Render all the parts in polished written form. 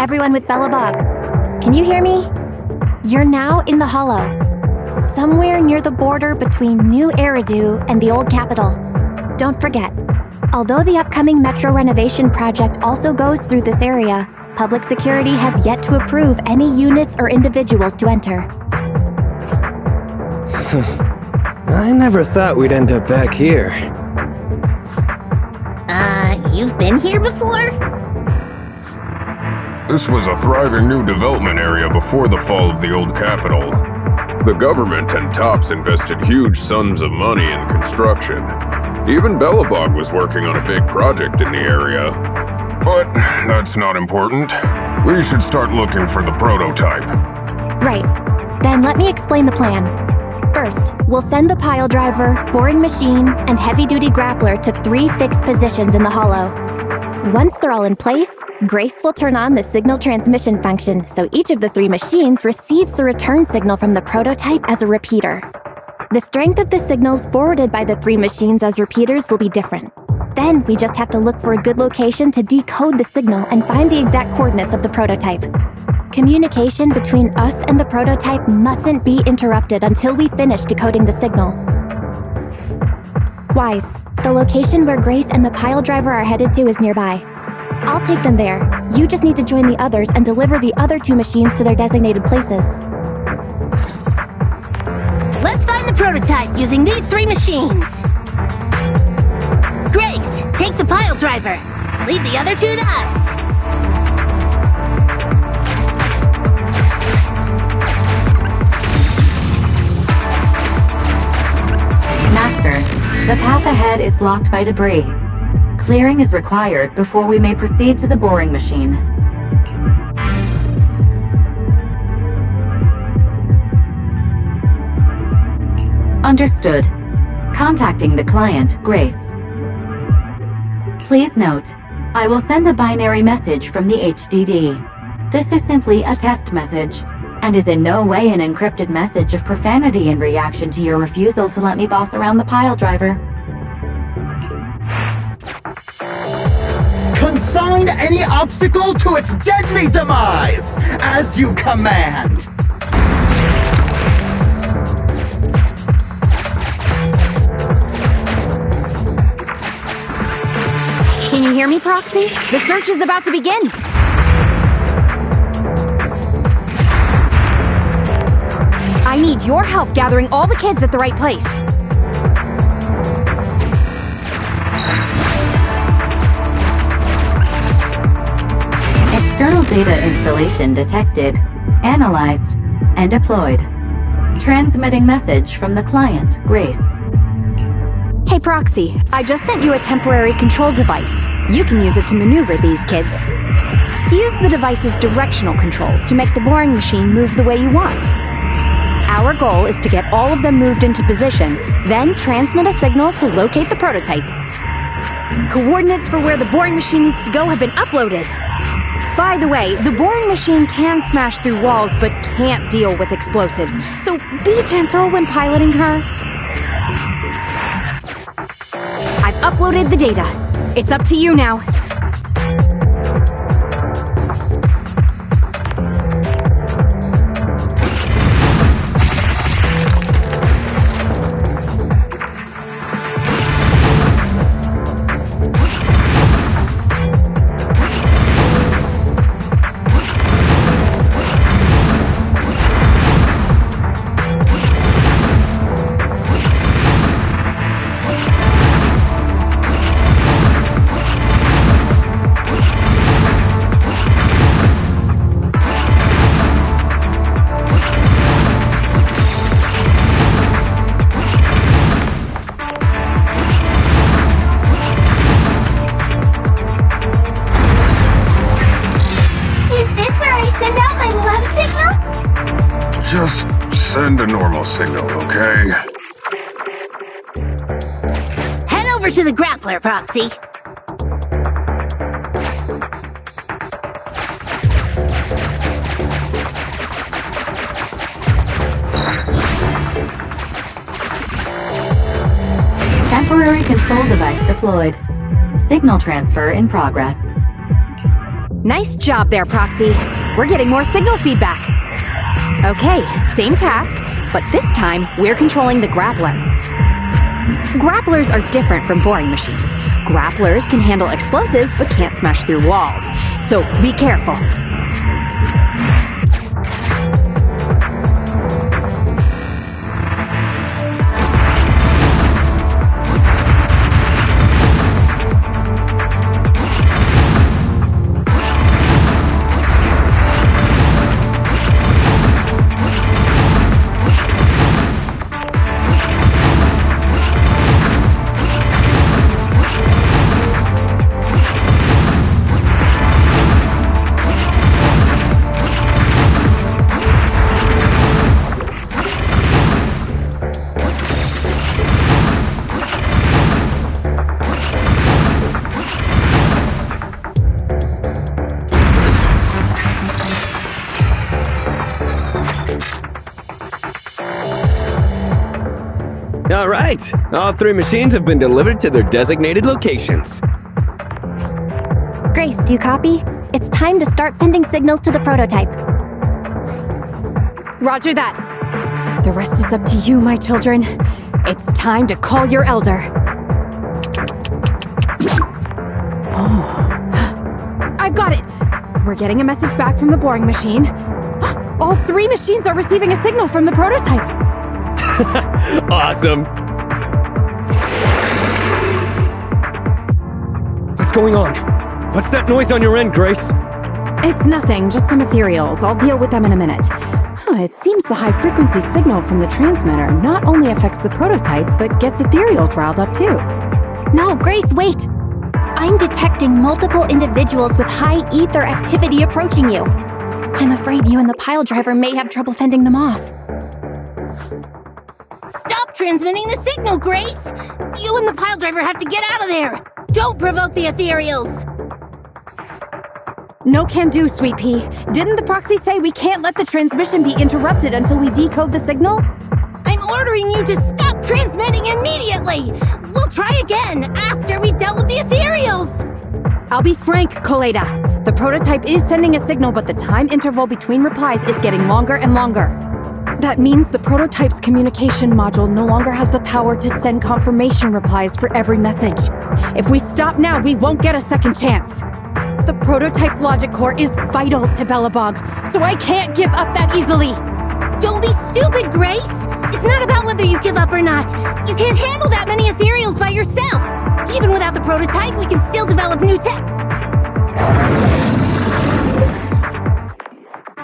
everyone with Belobog. Can you hear me? You're now in the Hollow, somewhere near the border between New Eridu and the Old Capital. Don't forget, although the upcoming metro renovation project also goes through this area, public security has yet to approve any units or individuals to enter. I never thought we'd end up back here. You've been here before? This was a thriving new development area before the fall of the old capital. The government and Tops invested huge sums of money in construction. Even Belobog was working on a big project in the area. But that's not important. We should start looking for the prototype. Right. Then let me explain the plan. First, we'll send the pile driver, boring machine, and heavy-duty grappler to 3 fixed positions in the Hollow. Once they're all in place, Grace will turn on the signal transmission function, so each of the 3 machines receives the return signal from the prototype as a repeater. The strength of the signals forwarded by the 3 machines as repeaters will be different. Then we just have to look for a good location to decode the signal and find the exact coordinates of the prototype. Communication between us and the prototype mustn't be interrupted until we finish decoding the signal. Wise, the location where Grace and the pile driver are headed to is nearby. I'll take them there. You just need to join the others and deliver the other 2 machines to their designated places. Let's find the prototype using these 3 machines. Grace, take the pile driver. Leave the other 2 to us. Master, the path ahead is blocked by debris. Clearing is required before we may proceed to the boring machine. Understood. Contacting the client, Grace. Please note, I will send a binary message from the HDD. This is simply a test message, and is in no way an encrypted message of profanity in reaction to your refusal to let me boss around the pile driver. Consign any obstacle to its deadly demise, as you command! Can you hear me, Proxy? The search is about to begin! I need your help gathering all the kids at the right place. External data installation detected, analyzed, and deployed. Transmitting message from the client, Grace. Hey, Proxy, I just sent you a temporary control device. You can use it to maneuver these kids. Use the device's directional controls to make the boring machine move the way you want. Our goal is to get all of them moved into position, then transmit a signal to locate the prototype. Coordinates for where the boring machine needs to go have been uploaded. By the way, the boring machine can smash through walls but can't deal with explosives, so be gentle when piloting her. I've uploaded the data. It's up to you now. Just send a normal signal, okay? Head over to the grappler, Proxy. Temporary control device deployed. Signal transfer in progress. Nice job there, Proxy. We're getting more signal feedback. Okay, same task, but this time we're controlling the grappler. Grapplers are different from boring machines. Grapplers can handle explosives but can't smash through walls. So be careful. All right, all 3 machines have been delivered to their designated locations. Grace, do you copy? It's time to start sending signals to the prototype. Roger that. The rest is up to you, my children. It's time to call your elder. I've got it! We're getting a message back from the boring machine. All 3 machines are receiving a signal from the prototype. Awesome! What's going on? What's that noise on your end, Grace? It's nothing, just some ethereals. I'll deal with them in a minute. It seems the high-frequency signal from the transmitter not only affects the prototype, but gets ethereals riled up too. No, Grace, wait! I'm detecting multiple individuals with high ether activity approaching you. I'm afraid you and the pile driver may have trouble fending them off. Stop transmitting the signal, Grace! You and the pile driver have to get out of there! Don't provoke the ethereals! No can do, Sweet Pea. Didn't the proxy say we can't let the transmission be interrupted until we decode the signal? I'm ordering you to stop transmitting immediately! We'll try again after we've dealt with the ethereals! I'll be frank, Koleda. The prototype is sending a signal, but the time interval between replies is getting longer and longer. That means the prototype's communication module no longer has the power to send confirmation replies for every message. If we stop now, we won't get a second chance. The prototype's logic core is vital to Belobog, so I can't give up that easily. Don't be stupid, Grace! It's not about whether you give up or not. You can't handle that many ethereals by yourself. Even without the prototype, we can still develop new tech.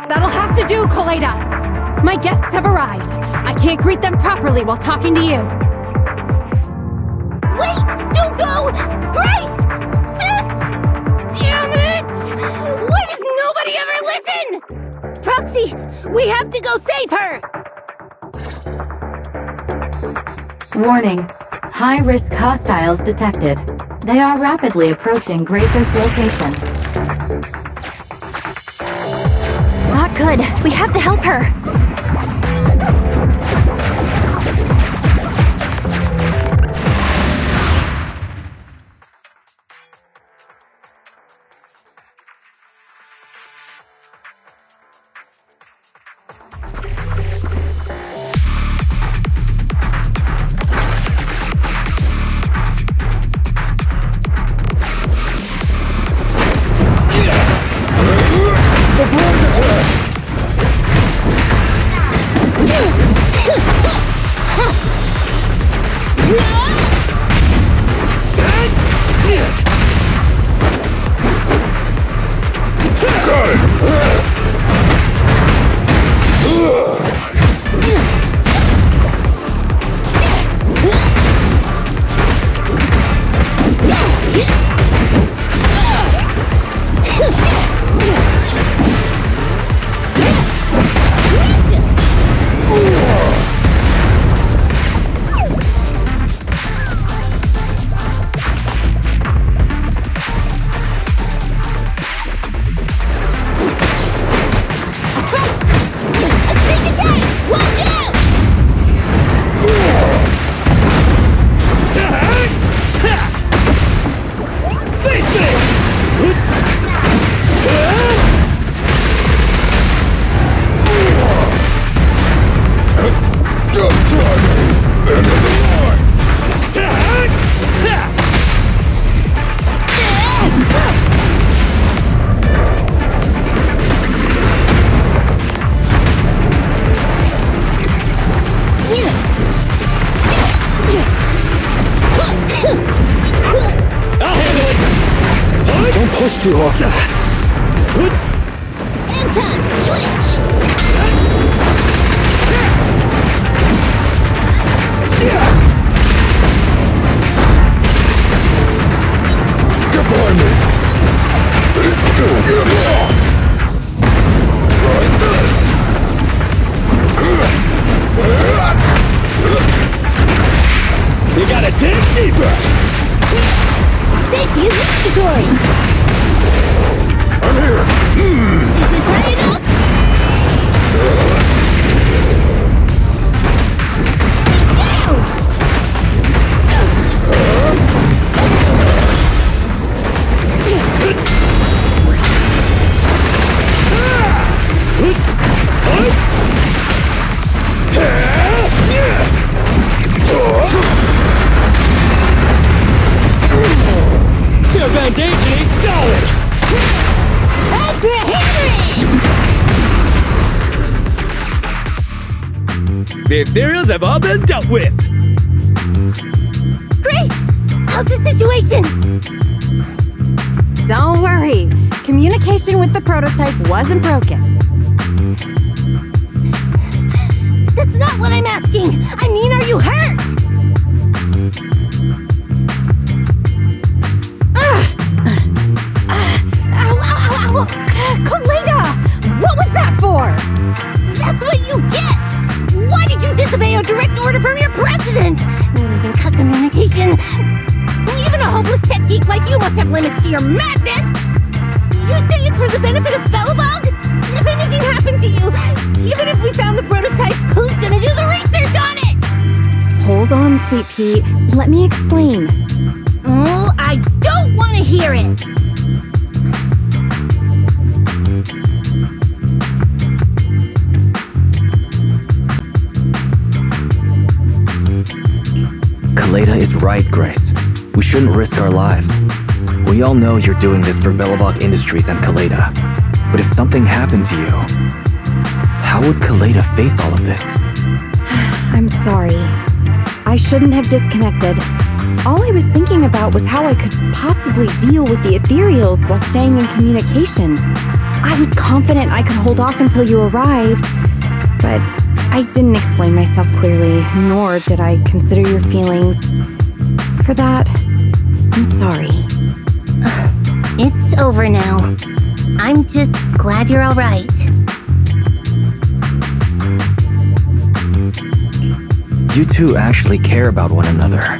That'll have to do, Koleda. My guests have arrived. I can't greet them properly while talking to you. Wait! Don't go! Grace! Sis! Damn it! Why does nobody ever listen? Proxy, we have to go save her! Warning. High-risk hostiles detected. They are rapidly approaching Grace's location. Not good. We have to help her. push too hard. Anton, switch! Get behind me! Try this! You gotta dig deeper! Safety is mandatory! I'm here! Is this high enough? Your foundation ain't solid! Time for a hammering! The ethereals have all been dealt with. Grace! How's the situation? Don't worry. Communication with the prototype wasn't broken. That's not what I'm asking! I mean, are you hurt? Koleda! What was that for? That's what you get! Why did you disobey a direct order from your president? You even cut communication. Even a hopeless tech geek like you must have limits to your madness! You say it's for the benefit of Belobog? If anything happened to you, even if we found the prototype, who's gonna do the research on it? Hold on, Sweet Pea. Let me explain. Oh, I don't want to hear it! Kaleda is right, Grace. We shouldn't risk our lives. We all know you're doing this for Belobog Industries and Kaleda. But if something happened to you, how would Kaleda face all of this? I'm sorry. I shouldn't have disconnected. All I was thinking about was how I could possibly deal with the ethereals while staying in communication. I was confident I could hold off until you arrived, but I didn't explain myself clearly, nor did I consider your feelings. For that, I'm sorry. It's over now. I'm just glad you're all right. You two actually care about one another.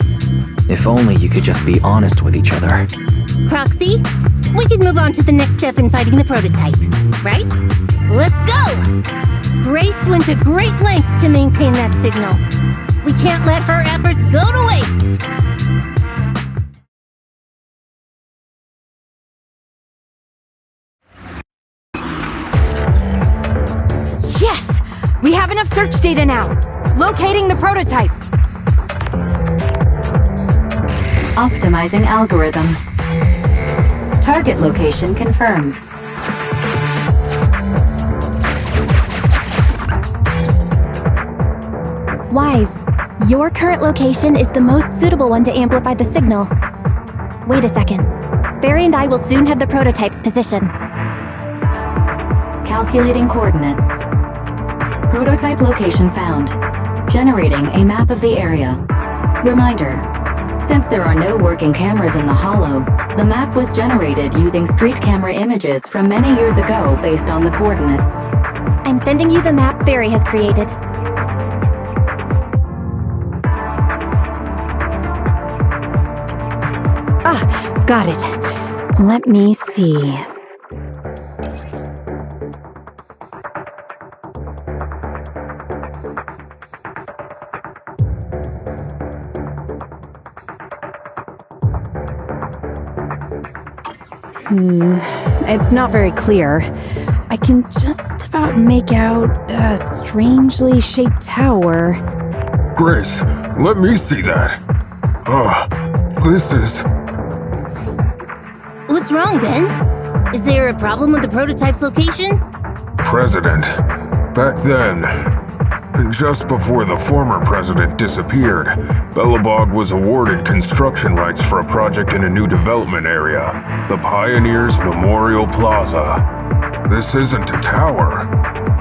If only you could just be honest with each other. Proxy, we can move on to the next step in fighting the prototype, right? Let's go! Grace went to great lengths to maintain that signal. We can't let her efforts go to waste! Yes! We have enough search data now! Locating the prototype! Optimizing algorithm. Target location confirmed. Wise, your current location is the most suitable one to amplify the signal. Wait a second. Barry and I will soon have the prototype's position. Calculating coordinates. Prototype location found. Generating a map of the area. Reminder, since there are no working cameras in the hollow, the map was generated using street camera images from many years ago based on the coordinates. I'm sending you the map Barry has created. Ah, got it. Let me see. It's not very clear. I can just about make out a strangely shaped tower. Grace, let me see that. This is... What's wrong, Ben? Is there a problem with the prototype's location? President. Back then, Just before the former president disappeared, Belobog was awarded construction rights for a project in a new development area, the Pioneers Memorial Plaza. This isn't a tower.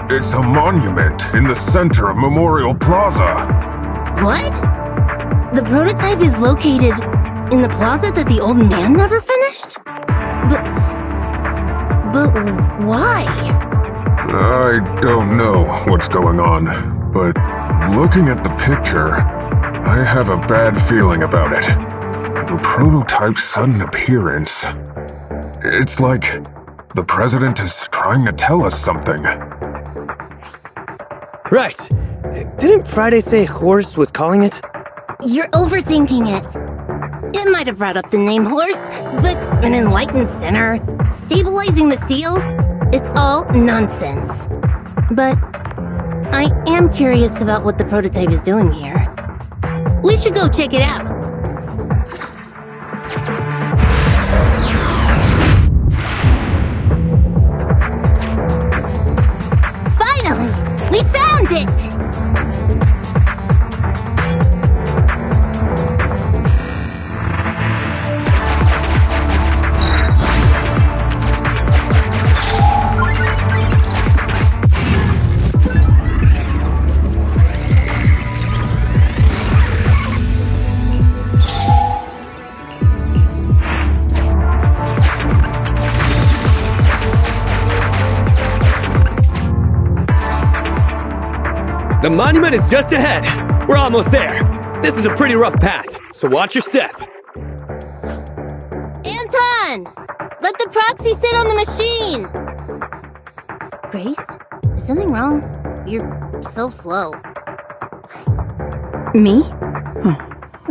It's a monument in the center of Memorial Plaza. What? The prototype is located in the plaza that the old man never finished? But why? I don't know what's going on, but looking at the picture, I have a bad feeling about it. The prototype's sudden appearance. It's like the president is trying to tell us something. Right. Didn't Friday say Khors was calling it? You're overthinking it. It might have brought up the name horse, but an enlightened sinner, stabilizing the seal, it's all nonsense. But I am curious about what the prototype is doing here. We should go check it out. Finally! We found it! The monument is just ahead. We're almost there. This is a pretty rough path, so watch your step. Anton! Let the proxy sit on the machine! Grace? Is something wrong? You're so slow. Me? Oh,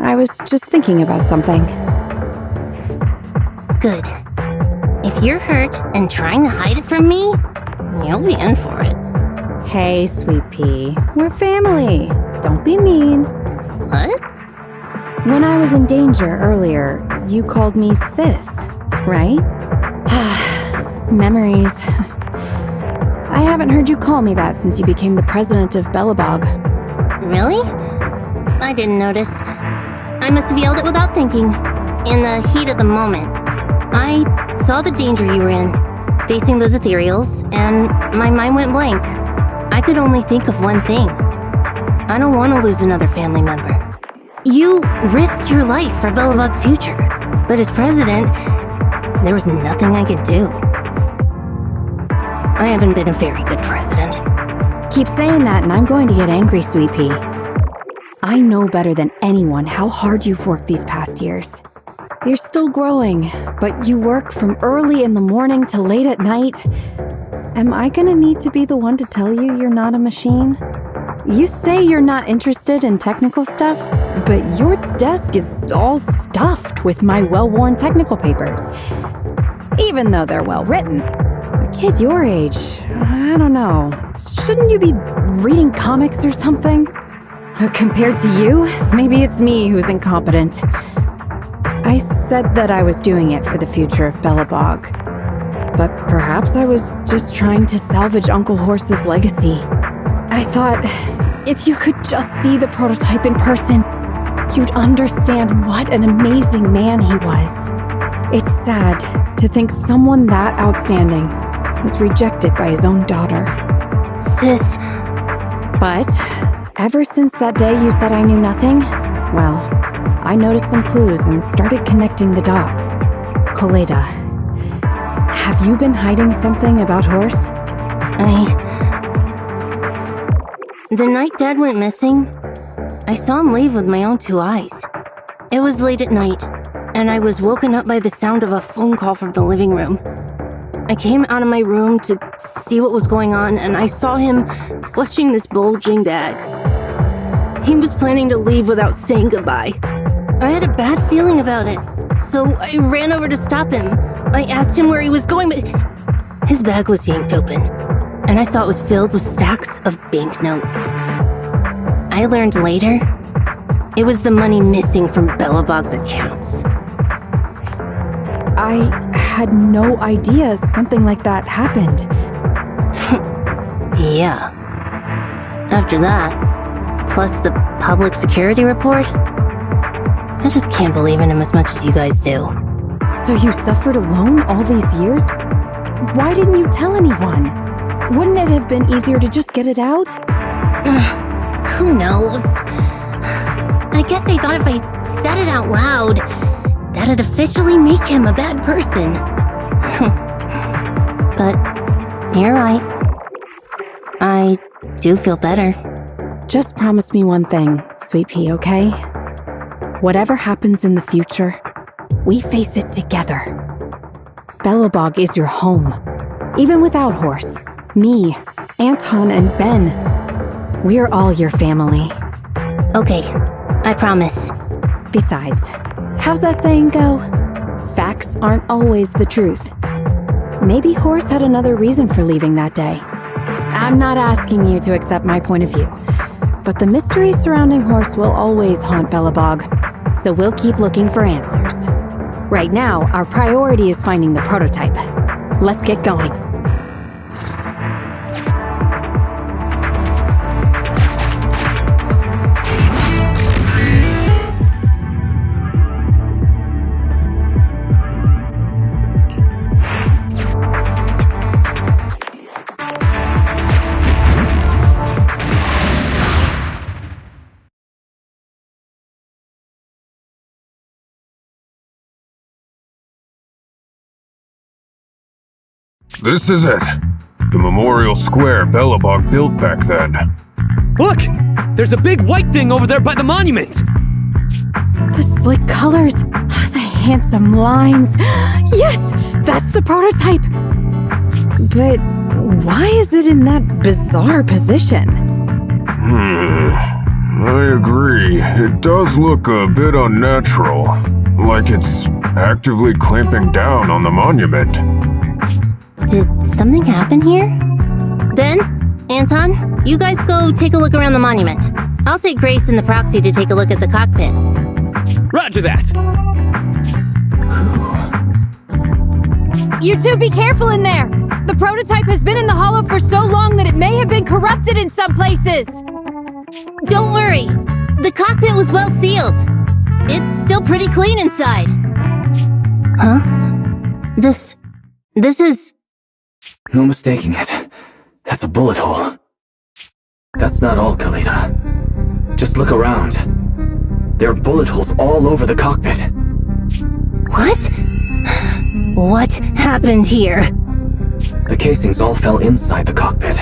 I was just thinking about something. Good. If you're hurt and trying to hide it from me, you'll be in for it. Hey, sweet pea. We're family. Don't be mean. What? When I was in danger earlier, you called me sis, right? Memories. I haven't heard you call me that since you became the president of Belobog. Really? I didn't notice. I must have yelled it without thinking. In the heat of the moment. I saw the danger you were in, facing those ethereals, and my mind went blank. I could only think of one thing. I don't want to lose another family member. You risked your life for Belobog's future, but as president, there was nothing I could do. I haven't been a very good president. Keep saying that and I'm going to get angry, sweet pea. I know better than anyone how hard you've worked these past years. You're still growing, but you work from early in the morning to late at night. Am I gonna need to be the one to tell you you're not a machine? You say you're not interested in technical stuff, but your desk is all stuffed with my well-worn technical papers. Even though they're well-written. A kid your age, I don't know. Shouldn't you be reading comics or something? Compared to you, maybe it's me who's incompetent. I said that I was doing it for the future of Belobog. But perhaps I was just trying to salvage Uncle Horse's legacy. I thought, if you could just see the prototype in person, you'd understand what an amazing man he was. It's sad to think someone that outstanding was rejected by his own daughter. Sis. But ever since that day you said I knew nothing, well, I noticed some clues and started connecting the dots. Kholeda. Have you been hiding something about Horse? The night Dad went missing, I saw him leave with my own two eyes. It was late at night, and I was woken up by the sound of a phone call from the living room. I came out of my room to see what was going on, and I saw him clutching this bulging bag. He was planning to leave without saying goodbye. I had a bad feeling about it, so I ran over to stop him. I asked him where he was going, but his bag was yanked open, and I saw it was filled with stacks of banknotes. I learned later, it was the money missing from Belobog's accounts. I had no idea something like that happened. Yeah. After that, plus the public security report, I just can't believe in him as much as you guys do. So you suffered alone all these years? Why didn't you tell anyone? Wouldn't it have been easier to just get it out? Who knows? I guess I thought if I said it out loud, that'd officially make him a bad person. But you're right. I do feel better. Just promise me one thing, Sweet Pea, okay? Whatever happens in the future, we face it together. Belobog is your home. Even without Khors, me, Anton, and Ben, we're all your family. Okay, I promise. Besides, how's that saying go? Facts aren't always the truth. Maybe Khors had another reason for leaving that day. I'm not asking you to accept my point of view, but the mystery surrounding Khors will always haunt Belobog, so we'll keep looking for answers. Right now, our priority is finding the prototype. Let's get going. This is it. The memorial square Belobog built back then. Look! There's a big white thing over there by the monument! The slick colors, the handsome lines. Yes, that's the prototype. But why is it in that bizarre position? I agree. It does look a bit unnatural. Like it's actively clamping down on the monument. Did something happen here? Ben? Anton? You guys go take a look around the monument. I'll take Grace and the proxy to take a look at the cockpit. Roger that! You two be careful in there! The prototype has been in the hollow for so long that it may have been corrupted in some places! Don't worry! The cockpit was well sealed. It's still pretty clean inside. Huh? This is... No mistaking it. That's a bullet hole. That's not all, Khalida. Just look around. There are bullet holes all over the cockpit. What? What happened here? The casings all fell inside the cockpit,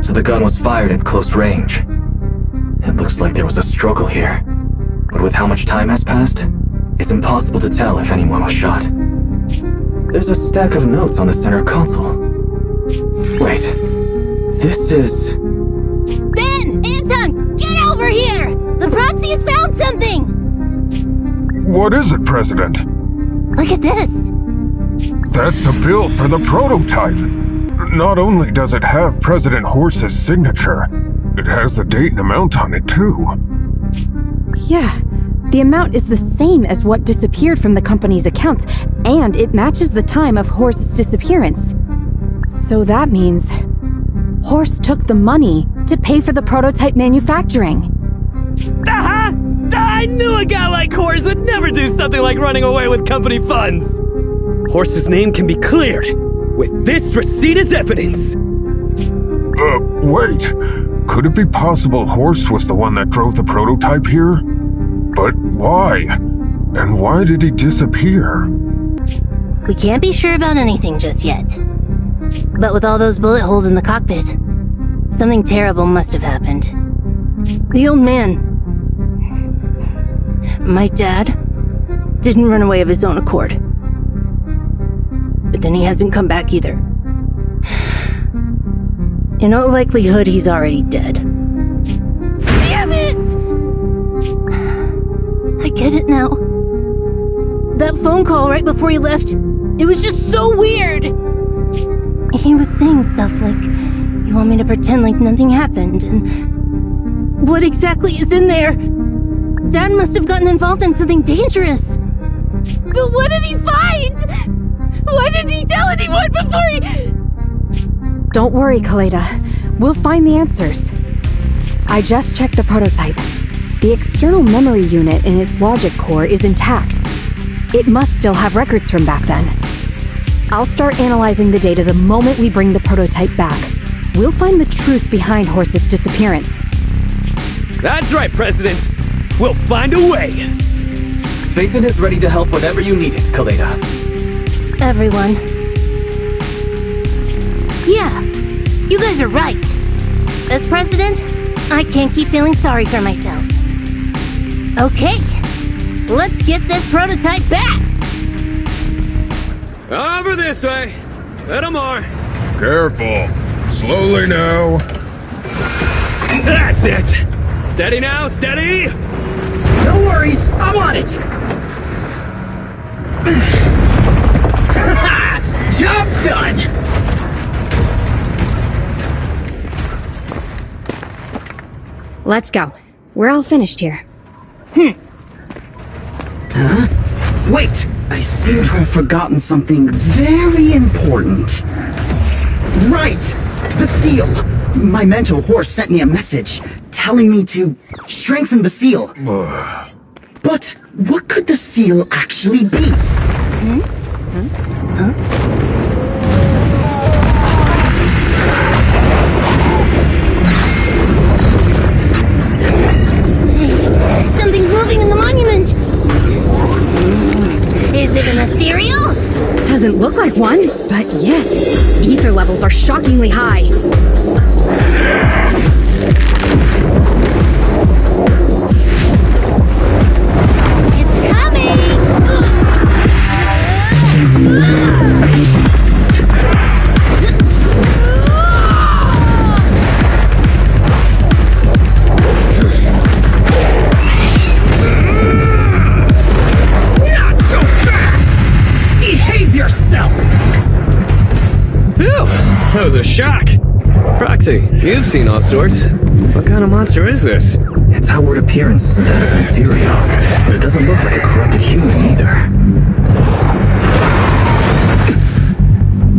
so the gun was fired at close range. It looks like there was a struggle here, but with how much time has passed, it's impossible to tell if anyone was shot. There's a stack of notes on the center console. Wait, this is... Ben! Anton! Get over here! The proxy has found something! What is it, President? Look at this! That's a bill for the prototype. Not only does it have President Khors' signature, it has the date and amount on it, too. Yeah, the amount is the same as what disappeared from the company's accounts, and it matches the time of Khors' disappearance. So that means Khors took the money to pay for the prototype manufacturing. Aha! I knew a guy like Khors would never do something like running away with company funds! Khors' name can be cleared with this receipt as evidence. Wait. Could it be possible Khors was the one that drove the prototype here? But why? And why did he disappear? We can't be sure about anything just yet. But with all those bullet holes in the cockpit, something terrible must have happened. The old man, my dad, didn't run away of his own accord. But then he hasn't come back either. In all likelihood, he's already dead. Damn it! I get it now. That phone call right before he left, it was just so weird! He was saying stuff like, you want me to pretend like nothing happened, and... What exactly is in there? Dad must have gotten involved in something dangerous. But what did he find? Why didn't he tell anyone before he... Don't worry, Khalida. We'll find the answers. I just checked the prototype. The external memory unit in its logic core is intact. It must still have records from back then. I'll start analyzing the data the moment we bring the prototype back. We'll find the truth behind Horse's disappearance. That's right, President. We'll find a way. Phaethon is ready to help whenever you need it, Khaleda. Everyone. Yeah, you guys are right. As president, I can't keep feeling sorry for myself. Okay, let's get this prototype back! Over this way. Little more. Careful. Slowly now. That's it. Steady now, steady. No worries, I'm on it! Job done! Let's go. We're all finished here. Wait! I seem to have forgotten something very important. Right! The seal! My mental horse sent me a message, telling me to strengthen the seal. But what could the seal actually be? Something's moving in the monument! Is it an ethereal? Doesn't look like one, but yet, ether levels are shockingly high. It's coming! Not so fast! Behave yourself! Phew, that was a shock. Proxy, you've seen all sorts. What kind of monster is this? Its outward appearance isn't that of an ethereal, but it doesn't look like a corrupted human either.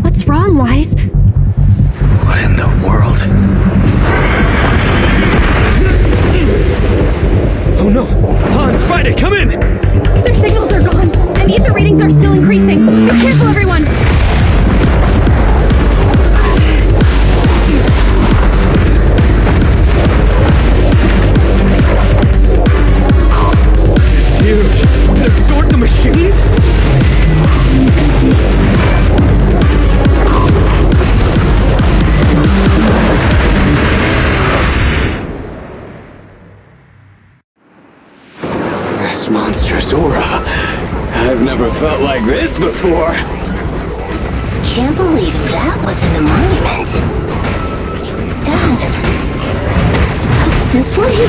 What's wrong, Wise? What in the world? Oh no! Hans, fight it! Come in! Their signals are gone, and ether readings are still increasing. Be careful, everyone! It's huge! They absorbed the machines? This monster's aura. I've never felt like this before. Can't believe that was in the monument. Dad, was this what he...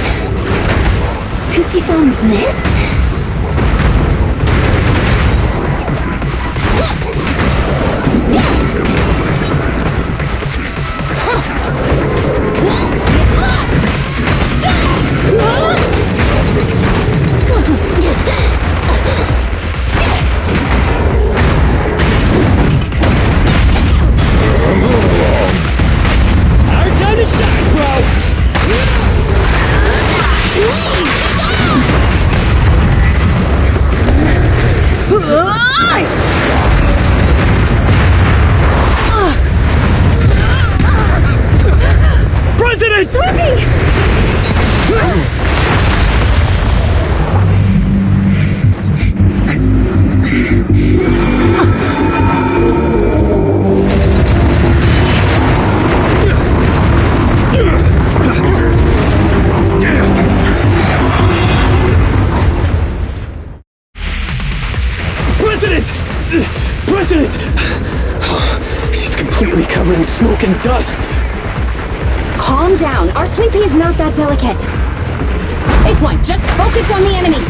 'Cause he found this? Our time to shine, bro! President! President! She's completely covered in smoke and dust. Calm down. Our sweet pea is not that delicate. It's one. Just focus on the enemy.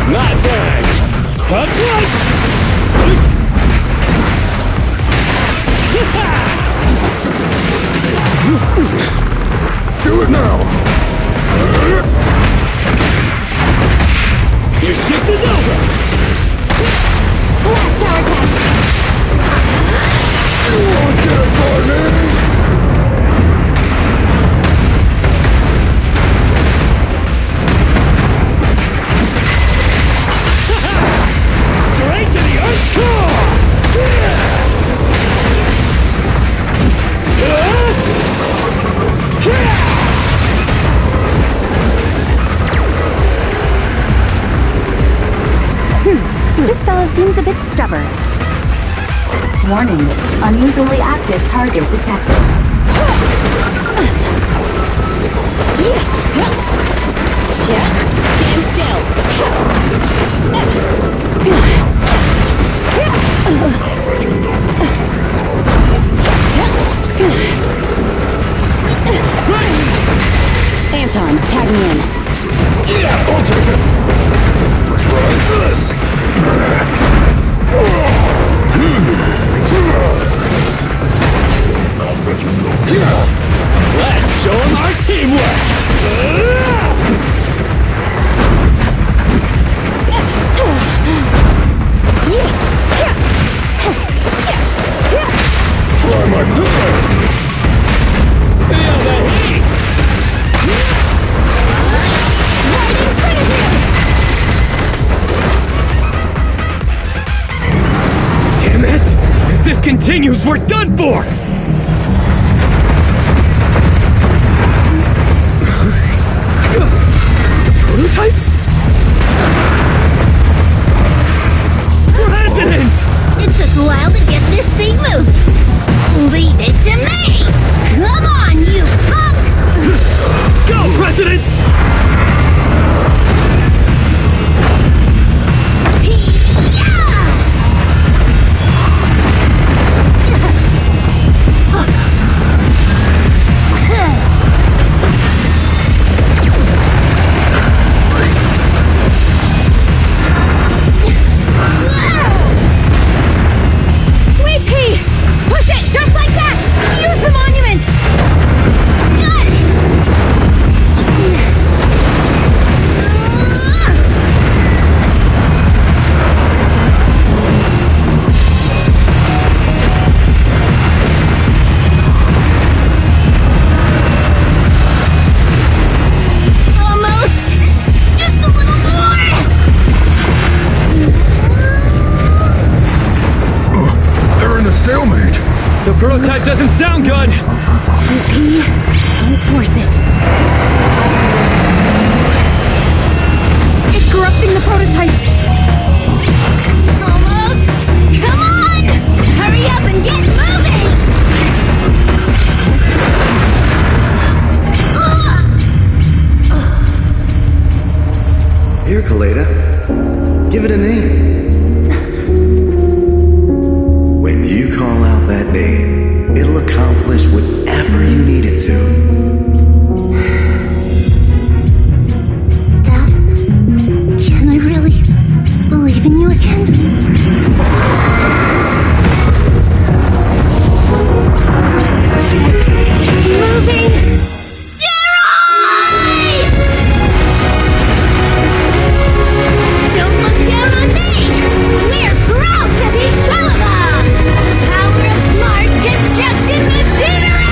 My turn! Up front! Do it now! Your shift is over! Last power test! Straight to the Earth's core! This fellow seems a bit stubborn. Warning, unusually active target detected. Stand still! Anton, tag me in. Yeah, I'll take it! Try this! Let's show them our teamwork! Try my turn! Feel the heat! Right in front of you! Damn it! If this continues, we're done for! Prototype? President! It took a while to get this thing moving. Leave it to me! Come on, you punk! Go, President! Sweet pea! Push it just like that! Use the monument! Got it! Almost! Just a little more! They're in a stalemate! The prototype doesn't sound good! Sweet pea, don't force it. It's corrupting the prototype. Almost! Come on! Hurry up and get moving! Here, Kaleda. Give it a name. When you call out that name, it'll accomplish whatever you need it to. Dad, can I really believe in you again? Get moving! Jerry! Don't look down on me! We're proud to be Belobog! The power of smart construction machinery!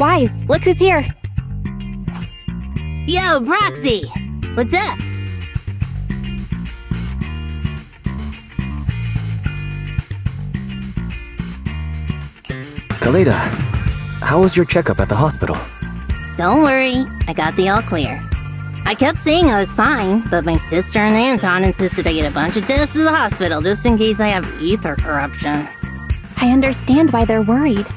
Wise, look who's here. Yo, Proxy! What's up? Khaleda, how was your checkup at the hospital? Don't worry, I got the all clear. I kept saying I was fine, but my sister and Anton insisted I get a bunch of tests at the hospital just in case I have ether corruption. I understand why they're worried.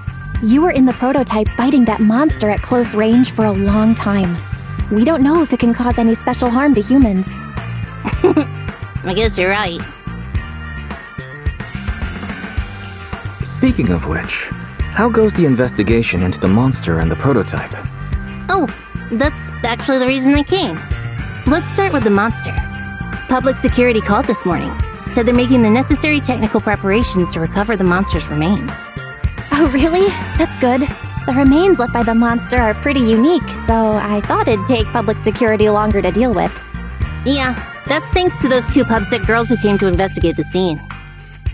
You were in the prototype fighting that monster at close range for a long time. We don't know if it can cause any special harm to humans. I guess you're right. Speaking of which, how goes the investigation into the monster and the prototype? Oh, that's actually the reason I came. Let's start with the monster. Public security called this morning. Said they're making the necessary technical preparations to recover the monster's remains. Oh, really? That's good. The remains left by the monster are pretty unique, so I thought it'd take public security longer to deal with. Yeah, that's thanks to those two pubsec girls who came to investigate the scene.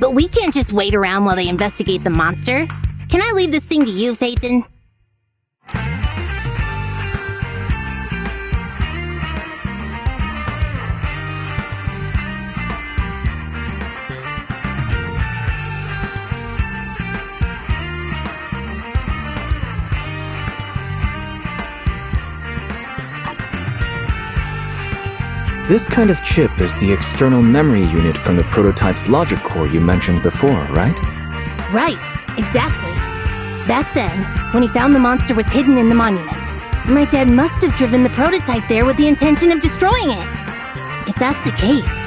But we can't just wait around while they investigate the monster. Can I leave this thing to you, Phaethon? This kind of chip is the external memory unit from the prototype's logic core you mentioned before, right? Right, exactly. Back then, when he found the monster was hidden in the monument, my dad must have driven the prototype there with the intention of destroying it. If that's the case,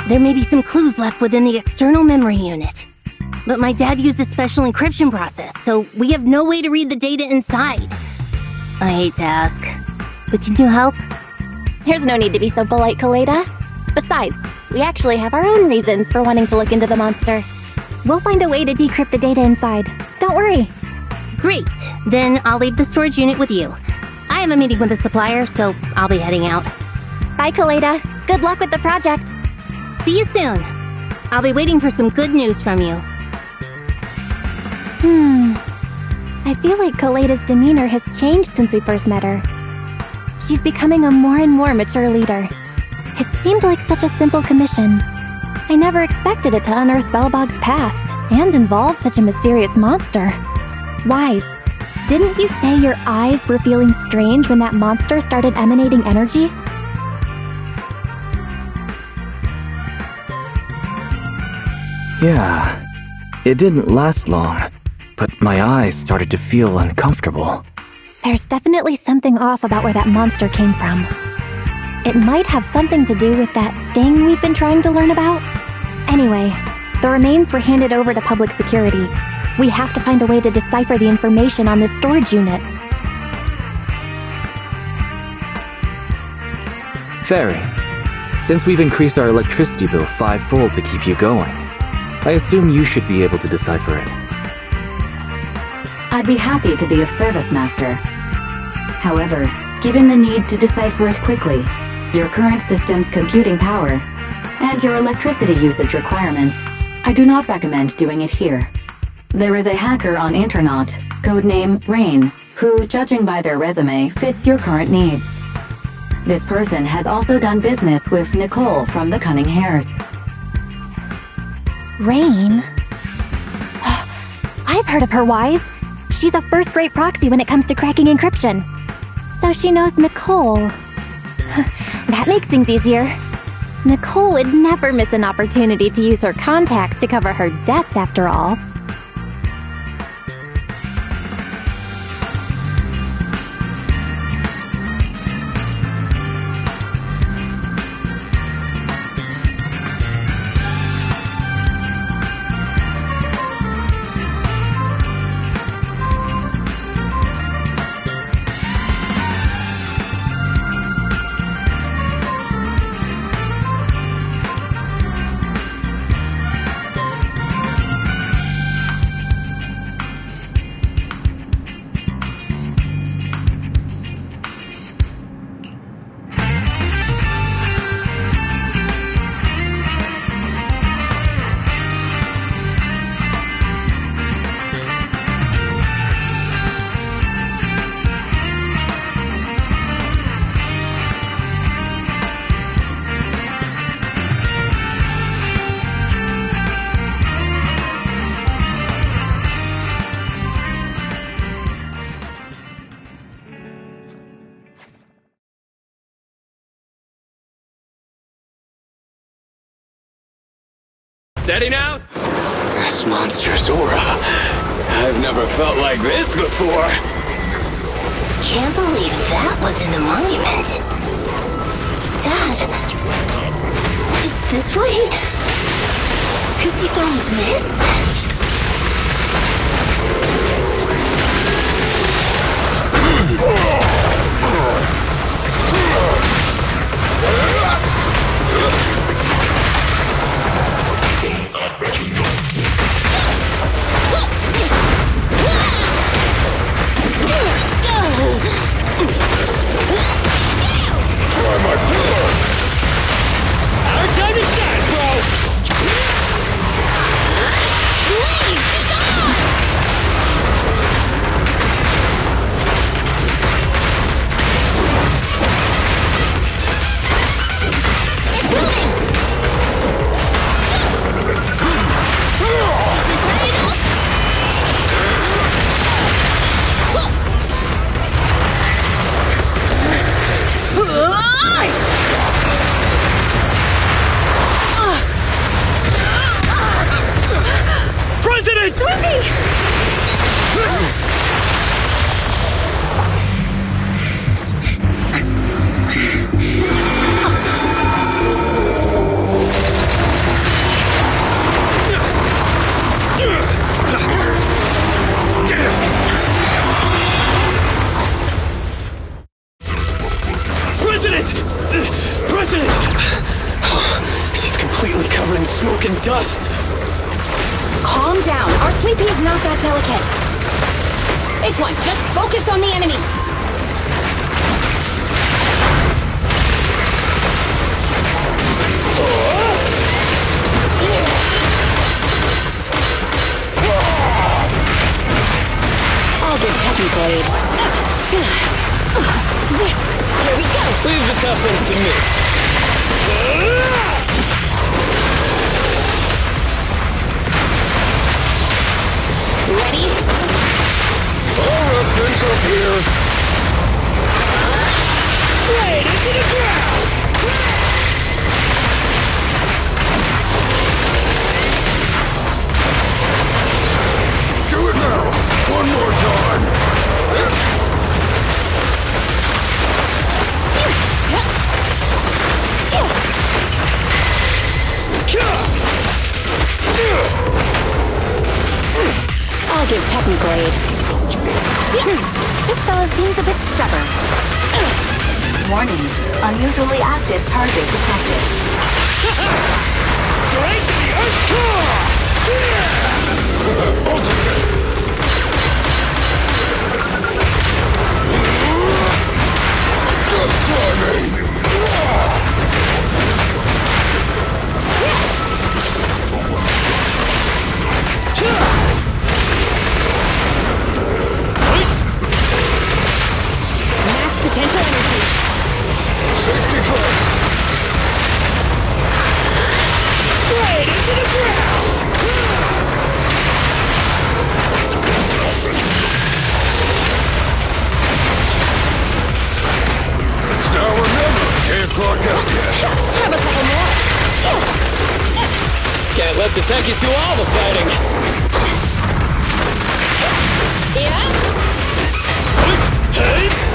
there may be some clues left within the external memory unit. But my dad used a special encryption process, so we have no way to read the data inside. I hate to ask, but can you help? There's no need to be so polite, Khaleda. Besides, we actually have our own reasons for wanting to look into the monster. We'll find a way to decrypt the data inside. Don't worry. Great, then I'll leave the storage unit with you. I have a meeting with the supplier, so I'll be heading out. Bye, Khaleda. Good luck with the project. See you soon. I'll be waiting for some good news from you. I feel like Khaleda's demeanor has changed since we first met her. She's becoming a more and more mature leader. It seemed like such a simple commission. I never expected it to unearth Belobog's past and involve such a mysterious monster. Wise, didn't you say your eyes were feeling strange when that monster started emanating energy? Yeah, it didn't last long, but my eyes started to feel uncomfortable. There's definitely something off about where that monster came from. It might have something to do with that thing we've been trying to learn about. Anyway, the remains were handed over to public security. We have to find a way to decipher the information on this storage unit. Fairy, since we've increased our electricity bill 5-fold to keep you going, I assume you should be able to decipher it. I'd be happy to be of service, Master. However, given the need to decipher it quickly, your current system's computing power, and your electricity usage requirements, I do not recommend doing it here. There is a hacker on Internaut, codename Rain, who, judging by their resume, fits your current needs. This person has also done business with Nicole from the Cunning Hares. Rain? I've heard of her, Wise. She's a first-rate proxy when it comes to cracking encryption. So she knows Nicole. That makes things easier. Nicole would never miss an opportunity to use her contacts to cover her debts, after all. Steady now. This monstrous aura. I've never felt like this before. Can't believe that was in the monument. Dad, is this why he... 'Cause he found this? Our time to shine, bro! President! President! She's completely covered in smoke and dust. Calm down. Our sweeping is not that delicate. It's one. Just focus on the enemy. I'll get Techie Blade. Here we go. Leave the tough ones to me. Ready? Aura prince up here. Straight into the ground! Do it now. One more time. I'll give Techniblade. This fellow seems a bit stubborn. Warning. Unusually active target detected. Straight to the Earth's core! Just try me. Max potential energy. Safety first. Straight into the ground! Now remember, can't clock out yet. Have a couple more. Can't let the techies do all the fighting. Yeah? Hey!